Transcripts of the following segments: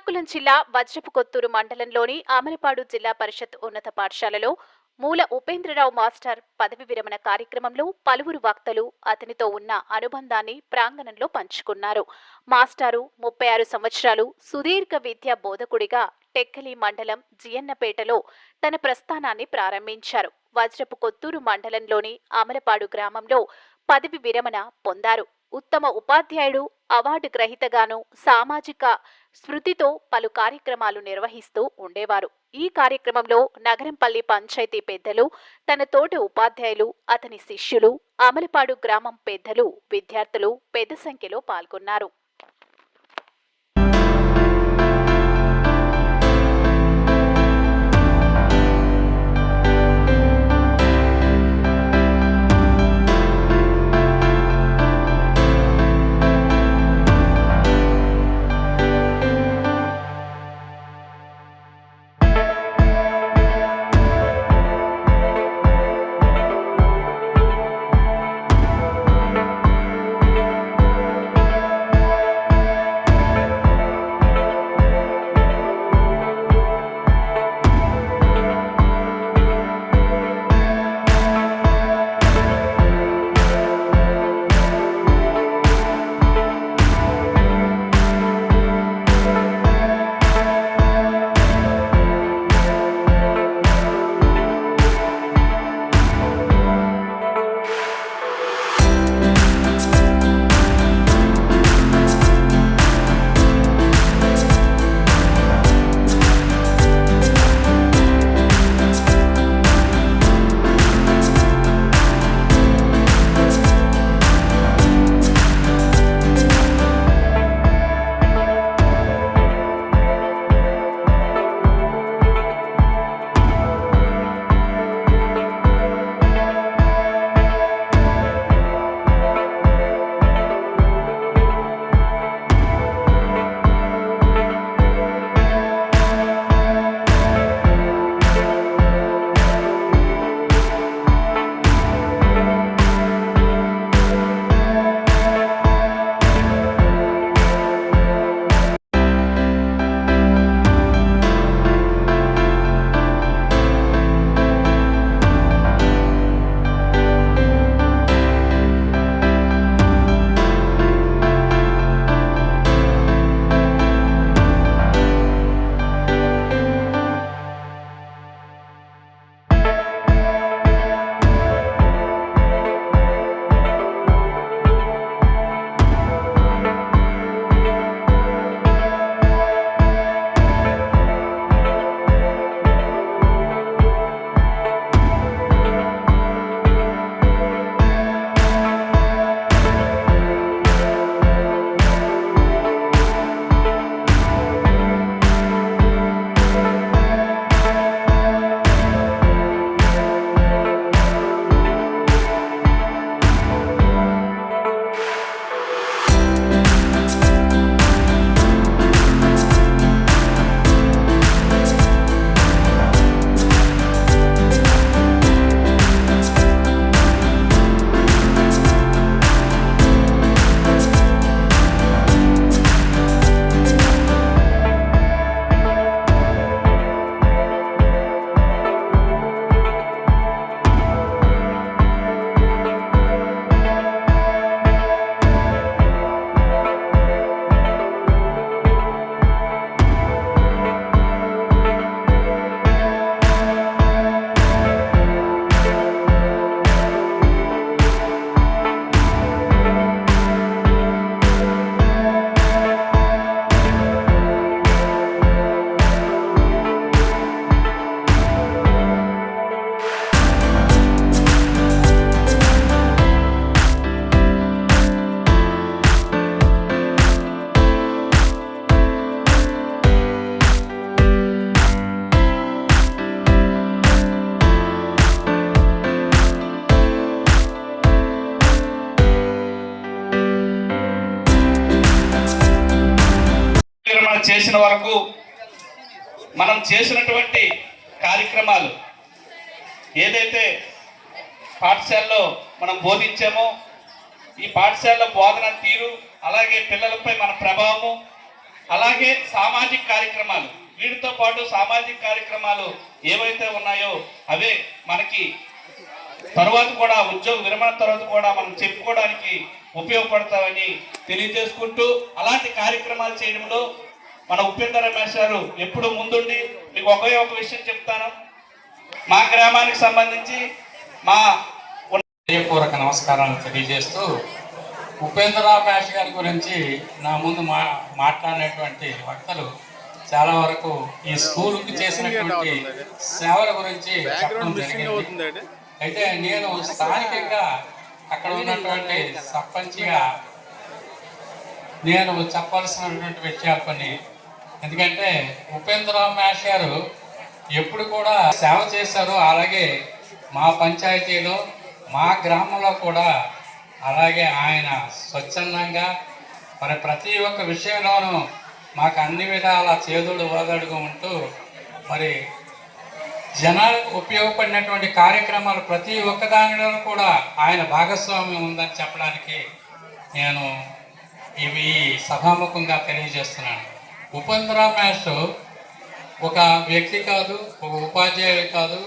శ్రీకాకుళం జిల్లా వజ్రపు కొత్తూరు మండలంలోని అమలపాడు జిల్లా పరిషత్ ఉన్నత పాఠశాలలో మూల ఉపేంద్రరావు మాస్టర్ పదవి విరమణ కార్యక్రమంలో పలువురు వక్తలు అతనితో ఉన్న అనుబంధాన్ని ప్రాంగణంలో పంచుకున్నారు. మాస్టారు 36 సంవత్సరాలు సుదీర్ఘ విద్యా బోధకుడిగా టెక్కలి మండలం జియన్నపేటలో తన ప్రస్థానాన్ని ప్రారంభించారు. వజ్రపు కొత్తూరు మండలంలోని అమలపాడు గ్రామంలో పదవి విరమణ పొందారు. ఉత్తమ ఉపాధ్యాయుడు అవార్డు గ్రహీతగాను సామాజిక స్మృతితో పలు కార్యక్రమాలు నిర్వహిస్తూ ఉండేవారు. ఈ కార్యక్రమంలో నగరంపల్లి పంచాయతీ పెద్దలు, తన తోటి ఉపాధ్యాయులు, అతని శిష్యులు, అమలపాడు గ్రామం పెద్దలు, విద్యార్థులు పెద్ద సంఖ్యలో పాల్గొన్నారు. చేసిన వరకు మనం చేసినటువంటి కార్యక్రమాలు ఏదైతే పాఠశాలలో మనం బోధించామో ఈ పాఠశాలలో బోధన తీరు అలాగే పిల్లలపై మన ప్రభావము అలాగే సామాజిక కార్యక్రమాలు, వీటితో పాటు సామాజిక కార్యక్రమాలు ఏవైతే ఉన్నాయో అవే మనకి తర్వాత కూడా ఉద్యోగ విరమణ తర్వాత కూడా మనం చెప్పుకోవడానికి ఉపయోగపడతామని తెలియజేసుకుంటూ, అలాంటి కార్యక్రమాలు చేయడంలో మన ఉపేంద్ర రమేష్ గారు ఎప్పుడు ముందుండి, మీకు ఒకే ఒక విషయం చెప్తాను. మా గ్రామానికి సంబంధించి మా హృదయపూర్వక నమస్కారాలు తెలియజేస్తూ, ఉపేంద్ర రమేష్ గారి గురించి నా ముందు మాట్లాడినటువంటి వక్తలు చాలా వరకు ఈ స్కూల్కి చేసినటువంటి సేవల గురించి చెప్పడం జరిగింది. అయితే నేను స్థానికంగా అక్కడ ఉన్నటువంటి సర్పంచ్గా నేను చెప్పాల్సినటువంటి విషయాలు కొన్ని. ఎందుకంటే ఉపేంద్ర రమేష్ గారు ఎప్పుడు కూడా సేవ చేశారు. అలాగే మా పంచాయతీలో, మా గ్రామంలో కూడా అలాగే ఆయన స్వచ్ఛందంగా మరి ప్రతి ఒక్క విషయంలోనూ మాకు అన్ని విధాల చేదుడు ఓదడుగా ఉంటూ మరి జనాలకు ఉపయోగపడినటువంటి కార్యక్రమాలు ప్రతి ఒక్కదానిలో కూడా ఆయన భాగస్వామ్యం ఉందని చెప్పడానికి నేను ఇవి సభాముఖంగా తెలియజేస్తున్నాను. ఉపేంద్ర రమేష్ ఒక వ్యక్తి కాదు, ఒక ఉపాధ్యాయుడు కాదు,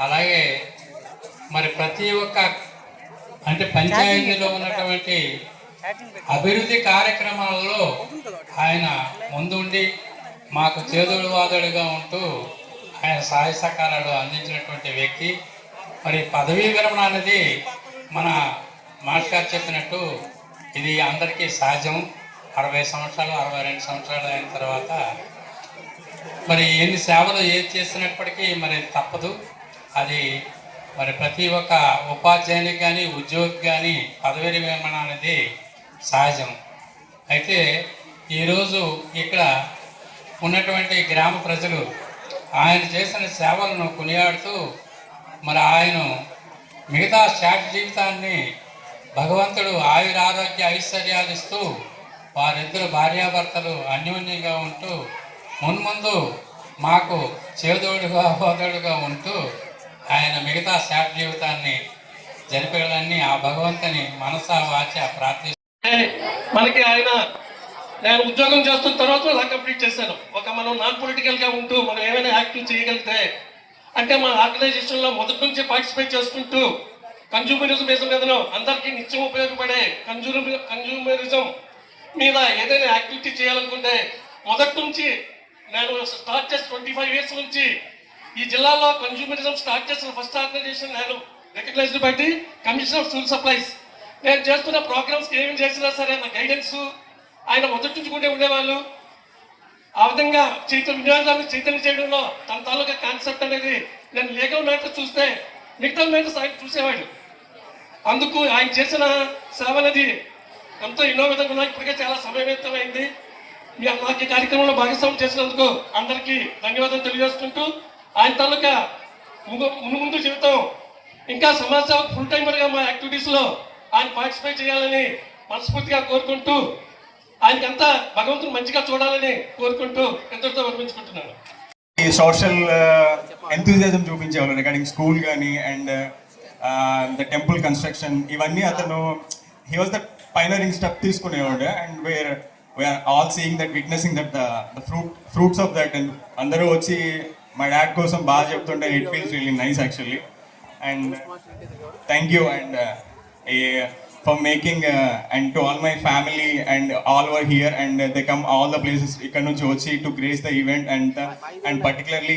అలాగే మరి ప్రతి ఒక్క అంటే పంచాయతీలో ఉన్నటువంటి అభివృద్ధి కార్యక్రమాలలో ఆయన ముందుండి మాకు చేదుడు వాదుడుగా ఉంటూ ఆయన సహాయ సహకారాలు అందించినటువంటి వ్యక్తి. మరి పదవీ విరమణ అనేది మన మాస్టర్ గారు చెప్పినట్టు ఇది అందరికీ సహజం. 60 సంవత్సరాలు 62 సంవత్సరాలు అయిన తర్వాత మరి ఎన్ని సేవలు ఏది చేసినప్పటికీ మరి తప్పదు. అది మరి ప్రతి ఒక్క ఉపాధ్యాయునికి కానీ ఉద్యోగికి కానీ పదవీ విరమణ అనేది సహజం. అయితే ఈరోజు ఇక్కడ ఉన్నటువంటి గ్రామ ప్రజలు ఆయన చేసిన సేవలను కొనియాడుతూ మరి ఆయన మిగతా శాట్ జీవితాన్ని భగవంతుడు ఆయురారోగ్య ఐశ్వర్యాలు ఇస్తూ వారిద్దరు భార్యాభర్తలు అన్యోన్యంగా ఉంటూ మున్ముందు మాకు చేదోడుగా హోదోడుగా ఉంటూ ఆయన మిగతా శాట్ జీవితాన్ని జరిపేయాలని ఆ భగవంతుని మనసా వాచ ప్రార్థి. మనకి ఆయన నేను ఉద్యోగం చేస్తున్న తర్వాత అలా కంప్లీట్ చేశాను. మనం నాన్ పొలిటికల్గా ఉంటూ మనం ఏమైనా యాక్టివ్ చేయగలిగితే, అంటే మన ఆర్గనైజేషన్లో మొదటి నుంచి పార్టిసిపేట్ చేసుకుంటూ కన్జ్యూమరిజం మీదనో అందరికీ నిత్యం ఉపయోగపడే కన్జ్యూమరిజం మీద ఏదైనా యాక్టివిటీ చేయాలనుకుంటే మొదటి నుంచి నేను స్టార్ట్ చేసి 25 years నుంచి ఈ జిల్లాలో కన్జ్యూమరిజం స్టార్ట్ చేసిన ఫస్ట్ ఆర్గనైజేషన్ నేను recognised by the commissioner of civil supplies. నేను చేస్తున్న ప్రోగ్రామ్స్కి ఏమి చేసినా సరే నా గైడెన్స్ ఆయన మొదటి నుంచి కూడా ఉండేవాళ్ళు. ఆ విధంగా వినియోగదారులు చైతన్యం చేయడంలో తన తాలూకా కాన్సెప్ట్ అనేది నేను లీగల్ మ్యాటర్ చూస్తే మిగతా మ్యాటర్స్ ఆయన చూసేవాడు. అందుకు ఆయన చేసిన సేవ అనేది ఎంతో ఎన్నో విధంగా ఉన్నాయి. ఇప్పటికే చాలా సమయవంతమైంది. నాకు ఈ కార్యక్రమంలో భాగస్వామ్యం చేసినందుకు అందరికీ ధన్యవాదాలు తెలియజేసుకుంటూ, ఆయన తాలూకా ముందు జీవితం ఇంకా సమాజ సేవ ఫుల్ టైమర్గా మా యాక్టివిటీస్లో ఆయన పార్టిసిపేట్ చేయాలని మనస్ఫూర్తిగా కోరుకుంటూ, ఆయనకంతా భగవంతుడు మంచిగా చూడాలని కోరుకుంటూ ఎంతటితో విరమించుకుంటున్నాను. ఈ సోషల్ ఎంతూజియాజం చూపించేవాళ్ళు రిగార్డింగ్ స్కూల్ కానీ అండ్ ద టెంపుల్ కన్స్ట్రక్షన్, ఇవన్నీ అతను he was the pioneering step తీసుకునేవాడు. And we're all seeing that, witnessing that the fruits of that. And అందరూ వచ్చి మా డాడ్ కోసం బాగా చెప్తుంటే it feels really nice actually. And thank you and for making and to all my family and all were here and they come all the places ikkada nunchi vachi to grace the event and particularly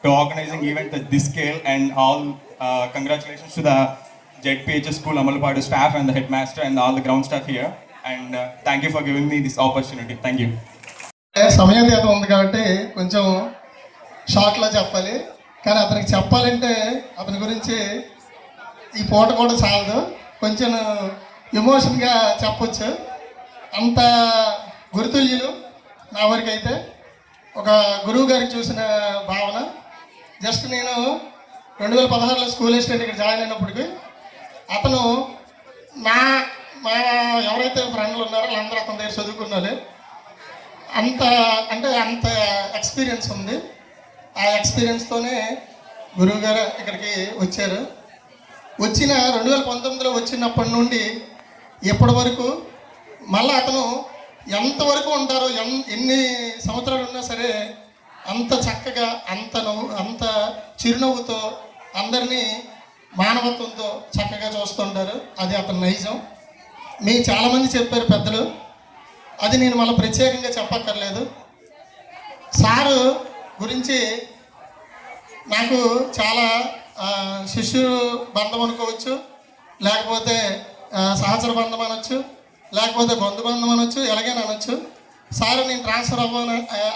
to organizing event at this scale. And all congratulations to the ZPHS school Amalapadu staff and the headmaster and all the ground staff here. And thank you for giving me this opportunity. Thank you. సమయం ఏదో ఉంది కాబట్టి కొంచెం షార్ట్లో చెప్పాలి, కానీ అతనికి చెప్పాలంటే అతని గురించి ఈ పూట కూడా చాలదు, కొంచెం ఎమోషన్గా చెప్పొచ్చు. అంత గురుతుల్యులు నా వరకు అయితే ఒక గురువు గారికి చూసిన భావన. జస్ట్ నేను 2016లో స్కూల్ అసిస్టెంట్ ఇక్కడ జాయిన్ అయినప్పటికీ అతను మా ఎవరైతే ఫ్రెండ్లు ఉన్నారో వాళ్ళందరూ అతని దగ్గర చదువుకున్నారు. అంత ఎక్స్పీరియన్స్ ఉంది. ఆ ఎక్స్పీరియన్స్తోనే గురువు గారు ఇక్కడికి వచ్చారు. వచ్చిన 2019లో వచ్చినప్పటి నుండి ఇప్పటి వరకు మళ్ళీ అతను ఎంతవరకు ఉంటారో ఎన్ని సంవత్సరాలు ఉన్నా సరే అంత చక్కగా అంత చిరునవ్వుతో అందరినీ మానవత్వంతో చక్కగా చూస్తుంటారు. అది అతని నైజం. మీకు చాలామంది చెప్పారు పెద్దలు, అది నేను మళ్ళీ ప్రత్యేకంగా చెప్పక్కర్లేదు. సారు గురించి నాకు చాలా శిష్యు బంధం అనుకోవచ్చు, లేకపోతే సహచర బంధం అనొచ్చు, లేకపోతే బంధు బంధం అనొచ్చు, ఎలాగైనా అనొచ్చు. సారు నేను ట్రాన్స్ఫర్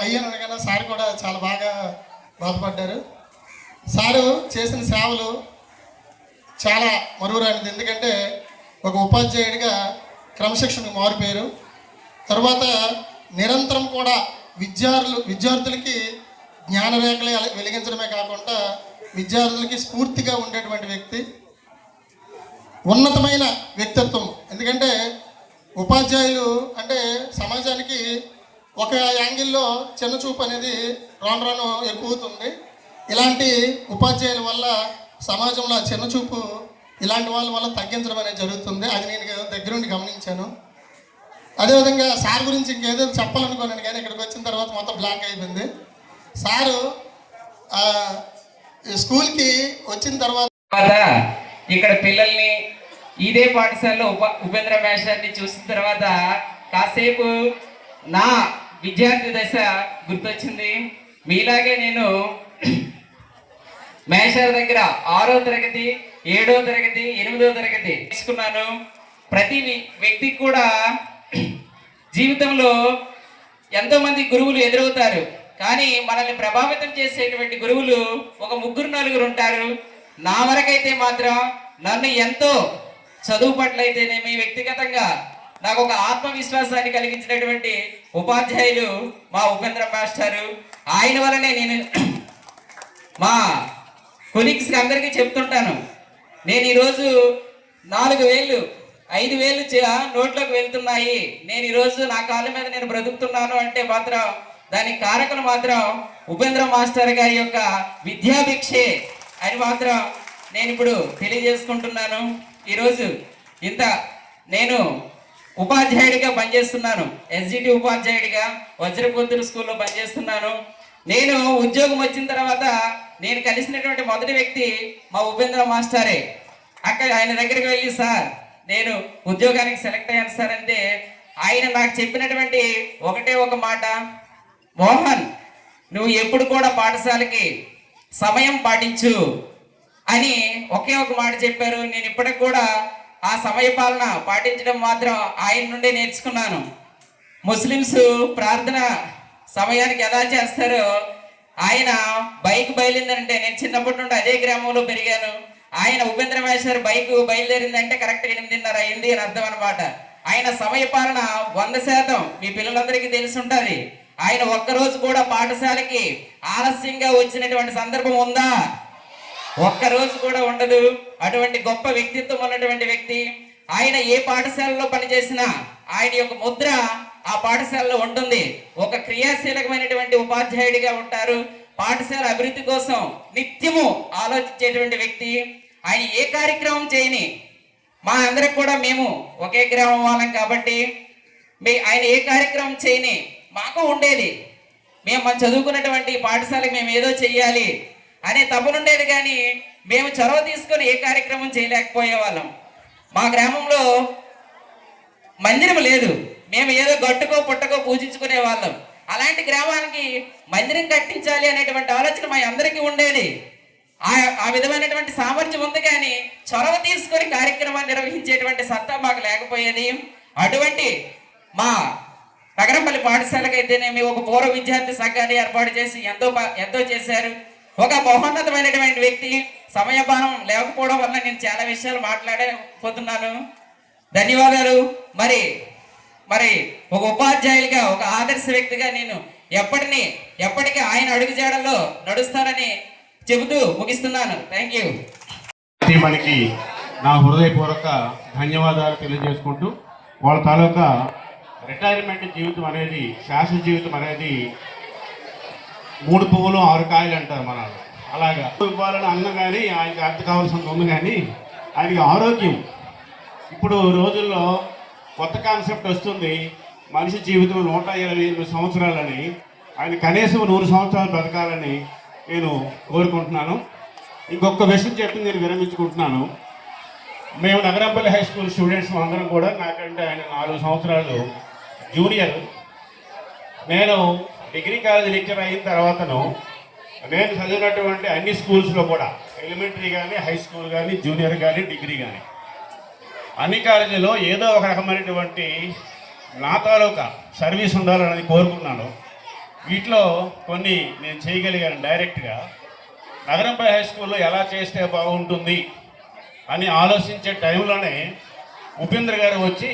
అయ్యాను అనగానే సార్ కూడా చాలా బాగా బాధపడ్డారు. సారు చేసిన సేవలు చాలా మరువురానిది. ఎందుకంటే ఒక ఉపాధ్యాయుడిగా క్రమశిక్షణకు మారిపోయారు. తర్వాత నిరంతరం కూడా విద్యార్థులకి జ్ఞానరేఖలు వెలిగించడమే కాకుండా విద్యార్థులకి స్ఫూర్తిగా ఉండేటువంటి వ్యక్తి, ఉన్నతమైన వ్యక్తిత్వం. ఎందుకంటే ఉపాధ్యాయులు అంటే సమాజానికి ఒక యాంగిల్లో చిన్న చూపు అనేది రాను రాను ఎక్కువవుతుంది. ఇలాంటి ఉపాధ్యాయుల వల్ల సమాజంలో చిన్న చూపు ఇలాంటి వాళ్ళ వల్ల తగ్గించడం అనేది జరుగుతుంది. అది నేను దగ్గరుండి గమనించాను. అదేవిధంగా సార్ గురించి ఇంకేదో చెప్పాలనుకున్నాను, కానీ ఇక్కడికి వచ్చిన తర్వాత మొత్తం బ్లాంక్ అయిపోయింది. సారు స్కూల్కి వచ్చిన తర్వాత ఇక్కడ పిల్లల్ని ఇదే పాఠశాలలో ఉపేంద్ర మేషాన్ని చూసిన తర్వాత కాసేపు నా విద్యార్థి దశ గుర్తొచ్చింది. మీలాగే నేను మేషార్ దగ్గర 6వ తరగతి, 7వ తరగతి, 8వ తరగతి తీసుకున్నాను. ప్రతి వ్యక్తికి కూడా జీవితంలో ఎంతోమంది గురువులు ఎదురవుతారు, కానీ మనల్ని ప్రభావితం చేసేటువంటి గురువులు ఒక 3-4 ఉంటారు. నా వరకైతే మాత్రం నన్ను ఎంతో చదువు పట్లయితేనేమి వ్యక్తిగతంగా నాకు ఒక ఆత్మవిశ్వాసాన్ని కలిగించినటువంటి ఉపాధ్యాయులు మా ఉపేంద్ర మాస్టారు. ఆయన వల్లనే నేను మా కొలీగ్స్కి అందరికీ చెప్తుంటాను, నేను ఈరోజు 4 వేళ్ళు 5 వేలు నోట్లోకి వెళ్తున్నాయి, నేను ఈరోజు నా కాళ్ళ మీద నేను బ్రతుకుతున్నాను అంటే మాత్రం దానికి కారకులు మాత్రం ఉపేంద్ర మాస్టర్ గారి యొక్క విద్యాభిక్షే అని మాత్రం నేను ఇప్పుడు తెలియజేసుకుంటున్నాను. ఈరోజు నేను ఉపాధ్యాయుడిగా పనిచేస్తున్నాను, ఎస్జిటి ఉపాధ్యాయుడిగా వజ్రపోతులు స్కూల్లో పనిచేస్తున్నాను. నేను ఉద్యోగం వచ్చిన తర్వాత నేను కలిసినటువంటి మొదటి వ్యక్తి మా ఉపేంద్ర మాస్టరే. అక్కడ ఆయన దగ్గరికి వెళ్ళి, సార్ నేను ఉద్యోగానికి సెలెక్ట్ అయ్యాను సార్ అంటే ఆయన నాకు చెప్పినటువంటి ఒకటే ఒక మాట, మోహన్ నువ్వు ఎప్పుడు కూడా పాఠశాలకి సమయం పాటించు అని ఒకే ఒక మాట చెప్పారు. నేను ఇప్పటికి కూడా ఆ సమయ పాలన పాటించడం మాత్రం ఆయన నుండే నేర్చుకున్నాను. ముస్లిమ్స్ ప్రార్థన సమయానికి ఎలా చేస్తారో ఆయన బైక్ బయలుదేరిందంటే, నేను చిన్నప్పటి నుండి అదే గ్రామంలో పెరిగాను. ఆయన ఉపేంద్ర మేషారు బైక్ బయలుదేరిందంటే కరెక్ట్ 8:30 అయింది అని అర్థం అనమాట. ఆయన సమయ పాలన 100%. మీ పిల్లలందరికీ తెలిసి ఉంటుంది. ఆయన ఒక్కరోజు కూడా పాఠశాలకి ఆలస్యంగా వచ్చినటువంటి సందర్భం ఉందా? ఒక్కరోజు కూడా ఉండదు. అటువంటి గొప్ప వ్యక్తిత్వం ఉన్నటువంటి వ్యక్తి. ఆయన ఏ పాఠశాలలో పనిచేసినా ఆయన యొక్క ముద్ర ఆ పాఠశాలలో ఉంటుంది. ఒక క్రియాశీలకమైనటువంటి ఉపాధ్యాయుడిగా ఉంటారు. పాఠశాల అభివృద్ధి కోసం నిత్యము ఆలోచించేటువంటి వ్యక్తి. ఆయన ఏ కార్యక్రమం చేయని, మా అందరికి కూడా మేము ఒకే గ్రామం వాళ్ళం కాబట్టి ఆయన ఏ కార్యక్రమం చేయని మాకు ఉండేది, మేము చదువుకున్నటువంటి పాఠశాలకు మేము ఏదో చెయ్యాలి అనే తపనుండేది. కానీ మేము చొరవ తీసుకొని ఏ కార్యక్రమం చేయలేకపోయే వాళ్ళం. మా గ్రామంలో మందిరం లేదు, మేము ఏదో గట్టుకో పుట్టకో పూజించుకునే వాళ్ళం. అలాంటి గ్రామానికి మందిరం కట్టించాలి అనేటువంటి ఆలోచన మా అందరికీ ఉండేది. ఆ విధమైనటువంటి సామర్థ్యం ఉంది, కానీ చొరవ తీసుకొని కార్యక్రమాన్ని నిర్వహించేటువంటి సత్తా మాకు లేకపోయేది. అటువంటి మా నగరంపల్లి పాఠశాలకైతేనేమి ఒక పూర్వ విద్యార్థి సంఘాన్ని ఏర్పాటు చేసి ఎంతో చేశారు. ఒక మహోన్నతమైనటువంటి వ్యక్తి. సమయపాలన లేకపోవడం వల్ల నేను చాలా విషయాలు మాట్లాడకపోతున్నాను. ధన్యవాదాలు. మరి ఒక ఉపాధ్యాయులుగా ఒక ఆదర్శ వ్యక్తిగా నేను ఎప్పటికీ ఆయన అడుగుజాడల్లో నడుస్తానని చెబుతూ ముగిస్తున్నాను. Thank you. మనకి నా హృదయపూర్వక ధన్యవాదాలు తెలియజేసుకుంటూ, వాళ్ళ తాలూకా రిటైర్మెంట్ జీవితం అనేది, శాశ్వత జీవితం అనేది 3 పువ్వులు 6 కాయలు అంటారు మన. అలాగా ఇవ్వాలని అన్న కానీ ఆయనకి అర్థ కావాల్సింది ఉంది, కానీ ఆయనకి ఆరోగ్యం. ఇప్పుడు రోజుల్లో కొత్త కాన్సెప్ట్ వస్తుంది, మనిషి జీవితం 128 సంవత్సరాలని, ఆయన కనీసం 100 సంవత్సరాలు బతకాలని నేను కోరుకుంటున్నాను. ఇంకొక విషయం చెప్పి నేను విరమించుకుంటున్నాను. మేము నగరంపల్లి హై స్కూల్ స్టూడెంట్స్ అందరం కూడా నాకంటే ఆయన 4 సంవత్సరాలు జూనియర్. నేను డిగ్రీ కాలేజ్ లెక్చర్ అయిన తర్వాతను నేను చదివినటువంటి అన్ని స్కూల్స్లో కూడా ఎలిమెంటరీ కానీ, హై స్కూల్ కానీ, జూనియర్ కానీ, డిగ్రీ కానీ అన్ని కాలేజీలో ఏదో ఒక రకమైనటువంటి నా తాలూకా సర్వీస్ ఉండాలని కోరుకున్నాను. వీటిలో కొన్ని నేను చేయగలిగాను. డైరెక్ట్గా నగరంపై హై స్కూల్లో ఎలా చేస్తే బాగుంటుంది అని ఆలోచించే టైంలోనే ఉపేంద్ర గారు వచ్చి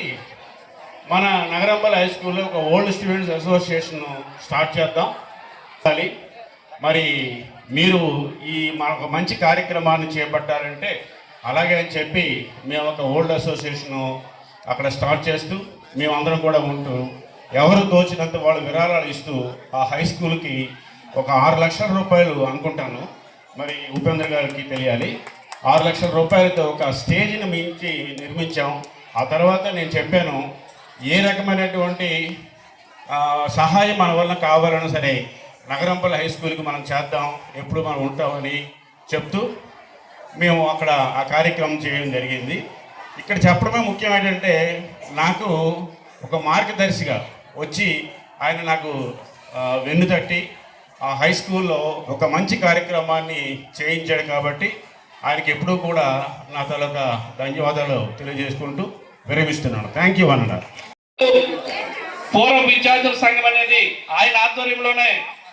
మన నగరంపల్లి హై స్కూల్లో ఒక ఓల్డ్ స్టూడెంట్స్ అసోసియేషన్ స్టార్ట్ చేద్దాం, మరి మీరు ఒక మంచి కార్యక్రమాన్ని చేపట్టాలంటే అలాగే అని చెప్పి మేము ఒక ఓల్డ్ అసోసియేషను అక్కడ స్టార్ట్ చేస్తూ మేమందరం కూడా ఉంటూ ఎవరు దోచినంత వాళ్ళు విరాళాలు ఇస్తూ ఆ హై స్కూల్కి ఒక 6 లక్షల రూపాయలు అనుకుంటాను, మరి ఉపేంద్ర గారికి తెలియాలి, 6 లక్షల రూపాయలతో ఒక స్టేజ్ని మించి నిర్మించాం. ఆ తర్వాత నేను చెప్పాను ఏ రకమైనటువంటి సహాయం మన వల్ల కావాలన్నా సరే నగరంపల్లి హై స్కూల్కి మనం చేద్దాం, ఎప్పుడు మనం ఉంటామని చెప్తూ మేము అక్కడ ఆ కార్యక్రమం చేయడం జరిగింది. ఇక్కడ చెప్పడమే ముఖ్యం ఏంటంటే నాకు ఒక మార్గదర్శిగా వచ్చి ఆయన నాకు వెన్ను తట్టి ఆ హై స్కూల్లో ఒక మంచి కార్యక్రమాన్ని చేయించాడు. కాబట్టి ఆయనకి ఎప్పుడూ కూడా నా తాలూకా ధన్యవాదాలు తెలియజేసుకుంటూ విరమిస్తున్నాను. థ్యాంక్ యూ అన్నారు. పూర్వ విద్యార్థుల సంఘం అనేది ఆయన ఆధ్వర్యంలోనే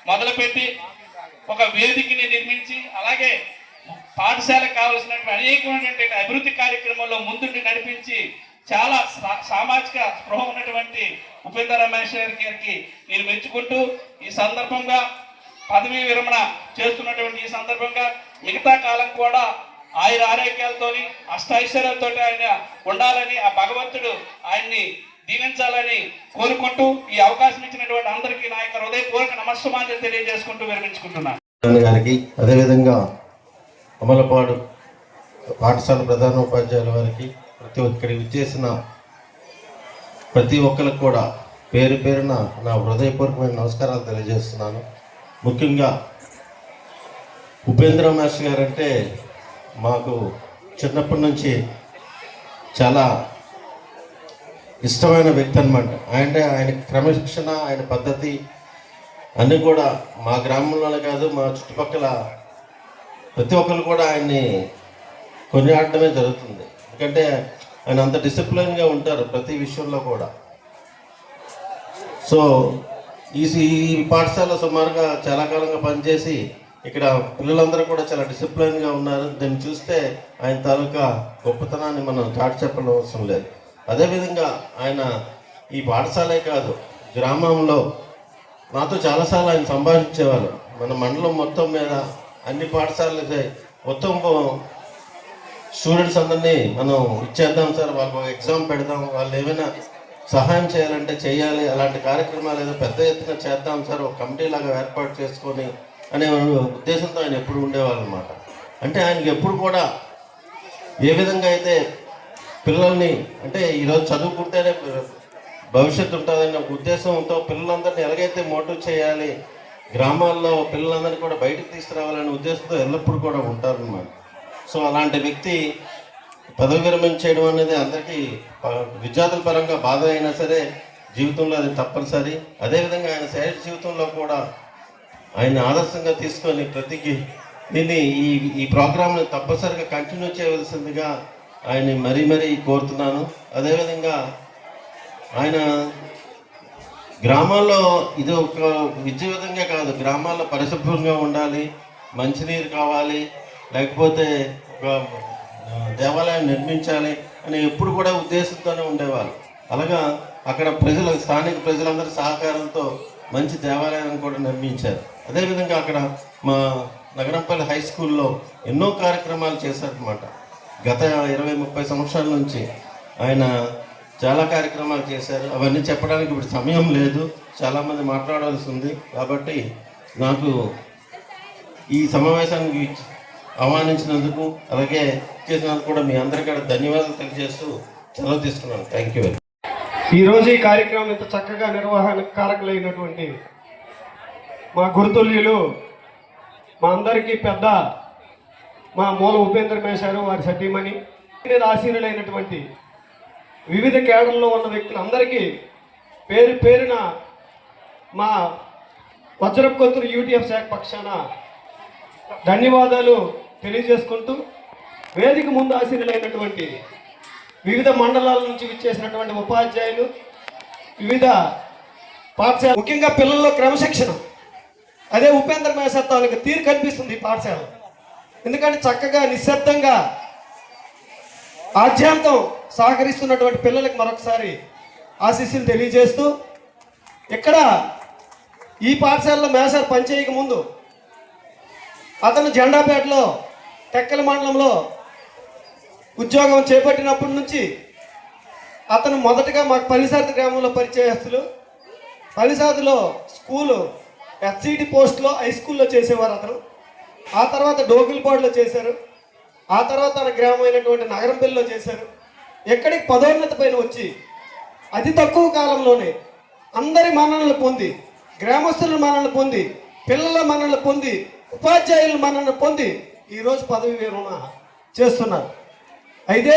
మొదలుపెట్టి ఒక వేదికని నిర్మించి అలాగే పాఠశాలకు కావాల్సినటువంటి అనేకమైనటువంటి అభివృద్ధి కార్యక్రమంలో ముందుండి నడిపించి చాలా సామాజిక స్పృహ ఉన్నటువంటి ఉపేంద్ర రమేష్ గారికి నేను మెచ్చుకుంటూ ఈ సందర్భంగా పదవీ విరమణ చేస్తున్నటువంటి ఈ సందర్భంగా మిగతా కాలం కూడా ఆయన ఆరోగ్యాలతోని అష్టైశ్వర్యాలతో ఆయన ఉండాలని ఆ భగవంతుడు ఆయన్ని దీవించాలని కోరుకుంటూ ఈ అవకాశం ఇచ్చినటువంటి అందరికీ నా యొక్క హృదయపూర్వక నమస్సుమాంజలి తెలియజేసుకుంటూ విరమించుకుంటున్నాను. గారికి అదేవిధంగా అమలపాడు పాఠశాల ప్రధానోపాధ్యాయుల వారికి ప్రతి ఒక్కరికి విచ్చేసిన ప్రతి ఒక్కరికి కూడా పేరు పేరున నా హృదయపూర్వకమైన నమస్కారాలు తెలియజేస్తున్నాను. ముఖ్యంగా ఉపేంద్ర మాస్టర్ గారు అంటే మాకు చిన్నప్పటి నుంచి చాలా ఇష్టమైన వ్యక్తి అనమాట. ఆయన క్రమశిక్షణ, ఆయన పద్ధతి అన్నీ కూడా మా గ్రామంలోనే కాదు మా చుట్టుపక్కల ప్రతి ఒక్కరు కూడా ఆయన్ని కొనియాడటమే జరుగుతుంది. ఎందుకంటే ఆయన అంత డిసిప్లిన్గా ఉంటారు ప్రతి విషయంలో కూడా. సో ఈ పాఠశాల సుమారుగా చాలా కాలంగా పనిచేసి ఇక్కడ పిల్లలందరూ కూడా చాలా డిసిప్లిన్గా ఉన్నారు. దీన్ని చూస్తే ఆయన తాలూకా గొప్పతనాన్ని మనం చాటి చెప్పనవసరం లేదు. అదేవిధంగా ఆయన ఈ పాఠశాలే కాదు గ్రామంలో నాతో చాలాసార్లు ఆయన సంభాషించేవారు. మన మండలం మొత్తం మీద అన్ని పాఠశాలలు మొత్తం స్టూడెంట్స్ అందరినీ మనం ఇచ్చేద్దాం సార్, వాళ్ళకు ఎగ్జామ్ పెడదాం, వాళ్ళు ఏమైనా సహాయం చేయాలంటే చేయాలి, అలాంటి కార్యక్రమాలు ఏదో పెద్ద ఎత్తున చేద్దాం సార్, ఒక కమిటీ లాగా ఏర్పాటు చేసుకొని అనే ఉద్దేశంతో ఆయన ఎప్పుడు ఉండేవాళ్ళు అనమాట. అంటే ఆయనకి ఎప్పుడు కూడా ఏ విధంగా అయితే పిల్లల్ని అంటే ఈరోజు చదువుకుంటేనే భవిష్యత్తు ఉంటుందనే ఒక ఉద్దేశంతో పిల్లలందరినీ ఎలాగైతే మోటివ్ చేయాలి, గ్రామాల్లో పిల్లలందరినీ కూడా బయటకు తీసుకురావాలనే ఉద్దేశంతో ఎల్లప్పుడూ కూడా ఉంటారన్నమాట. సో అలాంటి వ్యక్తి పదవి విరమణ చేయడం అనేది అందరికీ విద్యార్థుల పరంగా బాధ అయినా సరే జీవితంలో అది తప్పనిసరి. అదేవిధంగా ఆయన శరీర జీవితంలో కూడా ఆయన ఆదర్శంగా తీసుకొని దీన్ని ఈ ప్రోగ్రామ్ని తప్పనిసరిగా కంటిన్యూ చేయవలసిందిగా ఆయన మరీ కోరుతున్నాను. అదేవిధంగా ఆయన గ్రామాల్లో ఇది ఒక విద్య విధంగా కాదు, గ్రామాల్లో పరిశుభ్రంగా ఉండాలి, మంచినీరు కావాలి, లేకపోతే ఒక దేవాలయం నిర్మించాలి అని ఎప్పుడు కూడా ఉద్దేశంతోనే ఉండేవారు. అలాగా అక్కడ స్థానిక ప్రజలందరి సహకారంతో మంచి దేవాలయాన్ని కూడా నిర్మించారు. అదేవిధంగా అక్కడ మా నగరంపల్లి హై స్కూల్లో ఎన్నో కార్యక్రమాలు చేశారన్నమాట. గత 20-30 సంవత్సరాల నుంచి ఆయన చాలా కార్యక్రమాలు చేశారు. అవన్నీ చెప్పడానికి ఇప్పుడు సమయం లేదు, చాలామంది మాట్లాడాల్సి ఉంది. కాబట్టి నాకు ఈ సమావేశానికి ఆహ్వానించినందుకు అలాగే చేసినందుకు కూడా మీ అందరికీ ధన్యవాదాలు తెలియజేస్తూ సెలవు తీసుకున్నాను. Thank you very much. ఈరోజు ఈ కార్యక్రమం ఇంత చక్కగా నిర్వహణ కారకులైనటువంటి మా గురుతుల్యులు, మా అందరికీ పెద్ద మా మూల ఉపేంద్ర మేషారు, వారి సతీమణి మీద ఆసీనులైనటువంటి వివిధ కేడర్లో ఉన్న వ్యక్తులందరికీ పేరు పేరున మా వజ్రపు కొత్తూరు యూటీఎఫ్ శాఖ పక్షాన ధన్యవాదాలు తెలియజేసుకుంటూ, వేదిక ముందు ఆసీనులైనటువంటి వివిధ మండలాల నుంచి విచ్చేసినటువంటి ఉపాధ్యాయులు, వివిధ పాఠశాల, ముఖ్యంగా పిల్లల్లో క్రమశిక్షణ, అదే ఉపేంద్ర మేషర్ తాలూకు తీరు కనిపిస్తుంది ఈ పాఠశాల. ఎందుకంటే చక్కగా నిశ్శబ్దంగా ఆద్యాంతం సహకరిస్తున్నటువంటి పిల్లలకు మరొకసారి ఆశీస్సులు తెలియజేస్తూ, ఇక్కడ ఈ పాఠశాలలో మేషర్ పనిచేయక ముందు అతను జెండాపేటలో టెక్కల మండలంలో ఉద్యోగం చేపట్టినప్పటి నుంచి అతను మొదటగా మాకు పల్లిసాది గ్రామంలో పరిచయస్తులు. పల్లిసాదిలో స్కూలు ఎస్సీటీ పోస్ట్లో హై స్కూల్లో చేసేవారు అతను. ఆ తర్వాత డోగిల్పాడులో చేశారు. ఆ తర్వాత తన గ్రామం అయినటువంటి నగరంపల్లిలో చేశారు. ఎక్కడికి పదోన్నతి పైన వచ్చి అతి తక్కువ కాలంలోనే అందరి మన్ననలు పొంది, గ్రామస్తుల మన్ననలు పొంది, పిల్లల మన్ననలు పొంది, ఉపాధ్యాయుల మన్ననలు పొంది ఈరోజు పదవి విరమణ చేస్తున్నారు. అయితే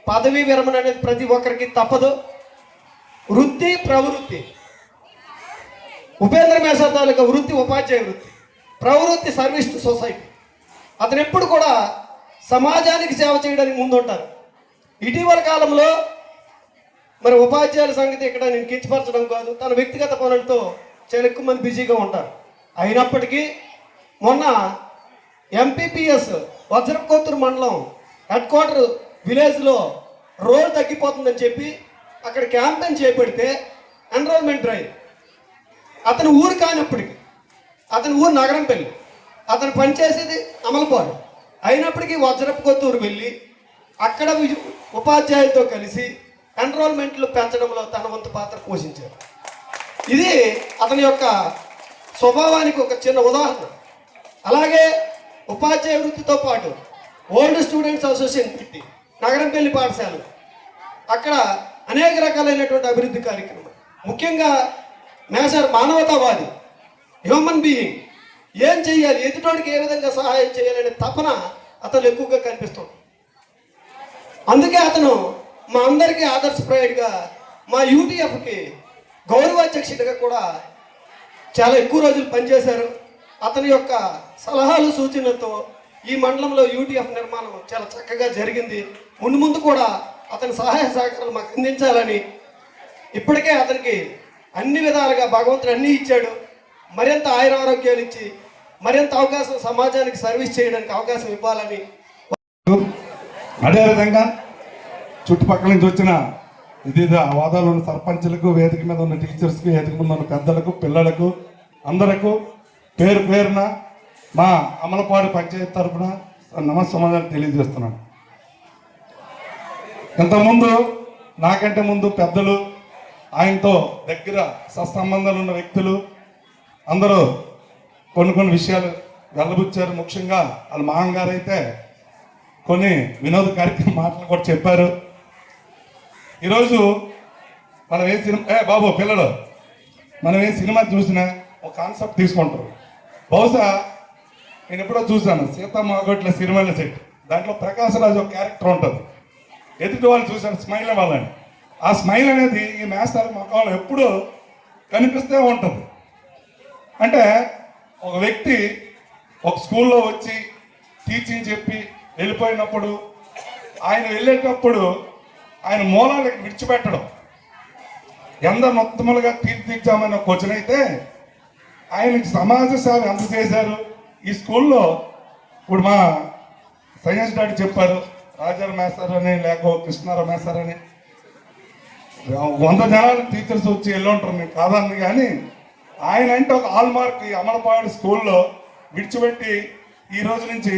పదవీ విరమణ అనేది ప్రతి ఒక్కరికి తప్పదు. వృత్తి ప్రవృత్తి, ఉపేంద్ర మేషర్ తాలూకా వృత్తి ఉపాధ్యాయ వృత్తి, ప్రవృత్తి సర్వీస్ టు సొసైటీ. అతను ఎప్పుడు కూడా సమాజానికి సేవ చేయడానికి ముందుంటారు. ఇటీవల కాలంలో మరి ఉపాధ్యాయుల సంగతి ఇక్కడ నేను కించపరచడం కాదు, తన వ్యక్తిగత పనులతో చాలా ఎక్కువ మంది బిజీగా ఉంటారు. అయినప్పటికీ మొన్న ఎంపీపీఎస్ వజ్రపు కొత్తూరు మండలం హెడ్ క్వార్టర్ విలేజ్లో రోల్ తగ్గిపోతుందని చెప్పి అక్కడ క్యాంపెయిన్ చేపడితే ఎన్రోల్మెంట్ డ్రైవ్, అతని ఊరు కానప్పటికీ, అతని ఊరు నగరంపల్లి, అతను పనిచేసేది అమలపాడు, అయినప్పటికీ వజ్రపు కొత్తూరు వెళ్ళి అక్కడ ఉపాధ్యాయులతో కలిసి ఎన్రోల్మెంట్లు పెంచడంలో తన వంతు పాత్ర పోషించారు. ఇది అతని యొక్క స్వభావానికి ఒక చిన్న ఉదాహరణ. అలాగే ఉపాధ్యాయ వృత్తితో పాటు ఓల్డ్ స్టూడెంట్స్ అసోసియేషన్ పెట్టి నగరంపల్లి పాఠశాల అక్కడ అనేక రకాలైనటువంటి అభివృద్ధి కార్యక్రమాలు, ముఖ్యంగా మేషర్ మానవతావాది, హ్యూమన్ బీయింగ్, ఏం చేయాలి, ఎదుటోడికి ఏ విధంగా సహాయం చేయాలనే తపన అతను ఎక్కువగా కనిపిస్తుంది. అందుకే అతను మా అందరికీ ఆదర్శప్రాయుడిగా, మా యూటీఎఫ్కి గౌరవాధ్యక్షుడిగా కూడా చాలా ఎక్కువ రోజులు పనిచేశారు. అతని యొక్క సలహాలు సూచనలతో ఈ మండలంలో యూటీఎఫ్ నిర్మాణం చాలా చక్కగా జరిగింది. ముందు ముందు కూడా అతని సహాయ సహకారాలు మాకు అందించాలని, ఇప్పటికే అతనికి అన్ని విధాలుగా భగవంతుడు అన్నీ ఇచ్చాడు, మరింత ఆయురారోగ్యాలు ఇచ్చి మరింత అవకాశం సమాజానికి సర్వీస్ చేయడానికి అవకాశం ఇవ్వాలని. అదేవిధంగా చుట్టుపక్కల నుంచి వచ్చిన వివిధ హోదాలో ఉన్న సర్పంచులకు, వేదిక మీద ఉన్న టీచర్స్కి, వేదిక మీద ఉన్న పెద్దలకు, పిల్లలకు అందరకు పేరు పేరున మా అమలపాడు పంచాయతీ తరఫున నమస్సమాధానం తెలియజేస్తున్నాను. ఇంతకుముందు నాకంటే ముందు పెద్దలు, ఆయనతో దగ్గర సత్సంబంధాలు ఉన్న వ్యక్తులు అందరూ కొన్ని విషయాలు వెళ్ళబుచ్చారు. ముఖ్యంగా వాళ్ళ మామగారు అయితే కొన్ని వినోద కార్యక్రమ మాటలు కూడా చెప్పారు. ఈరోజు మనం ఏ సినిమా బాబు పిల్లలు మనం ఏ సినిమా చూసినా ఒక కాన్సెప్ట్ తీసుకుంటారు. బహుశా నేను ఎప్పుడో చూశాను సీతమ్మగొట్ల సిరిమల్ల సెట్, దాంట్లో ప్రకాశ్ రాజు ఒక క్యారెక్టర్ ఉంటుంది. ఎదుటి వాళ్ళు చూశాను స్మైల్ అవ్వాలని, ఆ స్మైల్ అనేది ఈ మేస్తారు మొక్కలో ఎప్పుడూ కనిపిస్తూ ఉంటుంది. అంటే ఒక వ్యక్తి ఒక స్కూల్లో వచ్చి టీచింగ్ చెప్పి వెళ్ళిపోయినప్పుడు, ఆయన వెళ్ళేటప్పుడు ఆయన మూలాలకు విడిచిపెట్టడం, ఎంత మొత్తములుగా తీర్చిదిద్దామని ఒక క్వశ్చన్ అయితే ఆయనకి సమాజ సేవ ఎంత చేశారు. ఈ స్కూల్లో ఇప్పుడు మా సైన్స్ డాడీ చెప్పారు, రాజారావు మేస్తారు అని లేక కృష్ణారావు మేస్తారు అని 100 జనాలు టీచర్స్ వచ్చి వెళ్ళి ఉంటారు, నేను కాదని. కానీ ఆయన అంటే ఒక ఆల్ మార్క్ ఈ అమలపాడు స్కూల్లో విడిచిపెట్టి ఈ రోజు నుంచి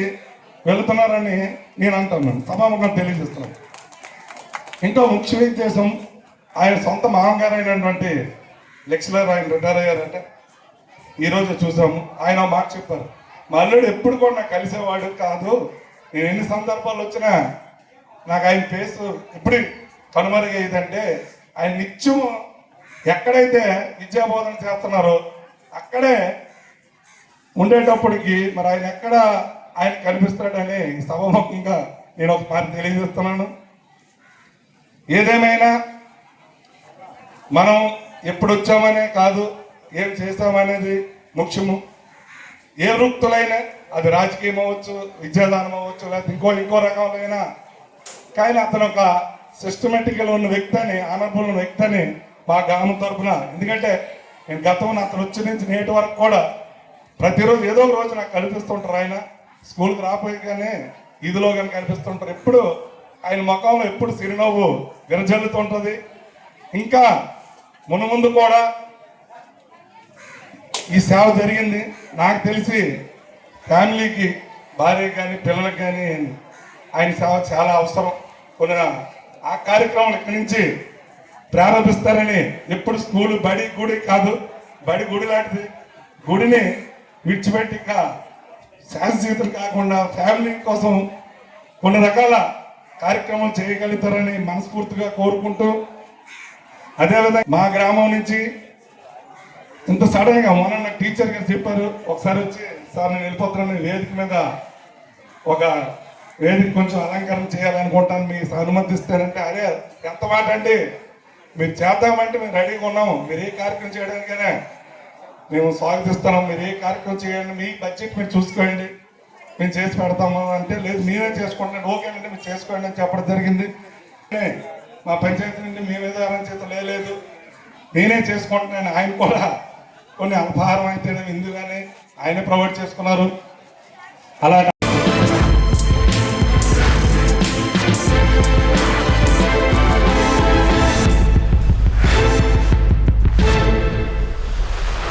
వెళుతున్నారని నేను అంటున్నాను, సభాముఖంగా తెలియజేస్తున్నాను. ఇంకా ముఖ్య ఉద్దేశం, ఆయన సొంత మామగారు అయినటువంటి లెక్చరర్ ఆయన రిటైర్ అయ్యారంటే ఈరోజు చూసాము. ఆయన మాట చెప్పారు, మా అల్లుడు ఎప్పుడు కూడా నాకు కలిసేవాడు కాదు, నేను ఎన్ని సందర్భాలు వచ్చినా నాకు ఆయన ఫేస్ ఎప్పుడు కనుమరుగయ్యేదంటే ఆయన నిత్యము ఎక్కడైతే విద్యాబోధన చేస్తున్నారో అక్కడే ఉండేటప్పటికి మరి ఆయన ఎక్కడ ఆయన కనిపిస్తాడని సభాముఖంగా నేను ఒక మాట తెలియజేస్తున్నాను. ఏదేమైనా మనం ఎప్పుడు వచ్చామనే కాదు, ఏం చేస్తామనేది ముఖ్యము. ఏ వృత్తులైనా, అది రాజకీయం అవ్వచ్చు, విద్యాదానం అవ్వచ్చు, లేకపోతే ఇంకో రకములైన, కానీ అతను ఒక సిస్టమేటిక్గా ఉన్న వ్యక్తి అని, ఆనర్బుల్ ఉన్న వ్యక్తి అని మా గ్రామం తరఫున, ఎందుకంటే నేను గతంలో అతను వచ్చి నుంచి నేటి వరకు కూడా ప్రతిరోజు ఏదో ఒక రోజు నాకు కనిపిస్తుంటారు. ఆయన స్కూల్కి రాపోయి కానీ ఇదిలో కానీ కనిపిస్తుంటారు. ఎప్పుడు ఆయన ముఖంలో ఎప్పుడు చిరునవ్వు విరజల్లుతుంటుంది. ఇంకా మునుముందు కూడా ఈ సేవ జరిగింది. నాకు తెలిసి ఫ్యామిలీకి, భార్య కానీ పిల్లలకు కానీ ఆయన సేవ చాలా అవసరం. కొన్ని ఆ కార్యక్రమం ఇక్కడి నుంచి ప్రారంభిస్తారని, ఎప్పుడు స్కూలు బడి గుడి కాదు, బడి గుడి లాంటిది, గుడిని విడిచిపెట్టి ఇంకా శాశ్వతం కాకుండా ఫ్యామిలీ కోసం కొన్ని రకాల కార్యక్రమాలు చేయగలుగుతారని మనస్ఫూర్తిగా కోరుకుంటూ, అదేవిధంగా మా గ్రామం నుంచి ఇంత సడన్గా మొన్న టీచర్ గారు చెప్పారు, ఒకసారి వచ్చి సార్ నేను వెళ్ళిపోతున్నాను, వేదిక మీద ఒక వేదిక కొంచెం అలంకరణ చేయాలనుకుంటాను, మీ అనుమతిస్తానంటే, అరే ఎంత మాట అండి, మీరు చేద్దామంటే మేము రెడీగా ఉన్నాము, మీరు ఏ కార్యక్రమం చేయడానికైనా మేము స్వాగతిస్తున్నాం, మీరు ఏ కార్యక్రమం చేయండి, మీ బడ్జెట్ మీరు చూసుకోండి, మేము చేసి పెడతాము అంటే, లేదు మీరే చేసుకుంటాను, ఓకేనంటే మీరు చేసుకోండి అని చెప్పడం జరిగింది. మా పంచాయతీ నుండి మేమేదో చేత లేదు, నేనే చేసుకుంటున్నాను. ఆయన కూడా కొన్ని అల్పాహారం అయితేనే ఇందుగానే ఆయనే ప్రొవైడ్ చేసుకున్నారు. అలా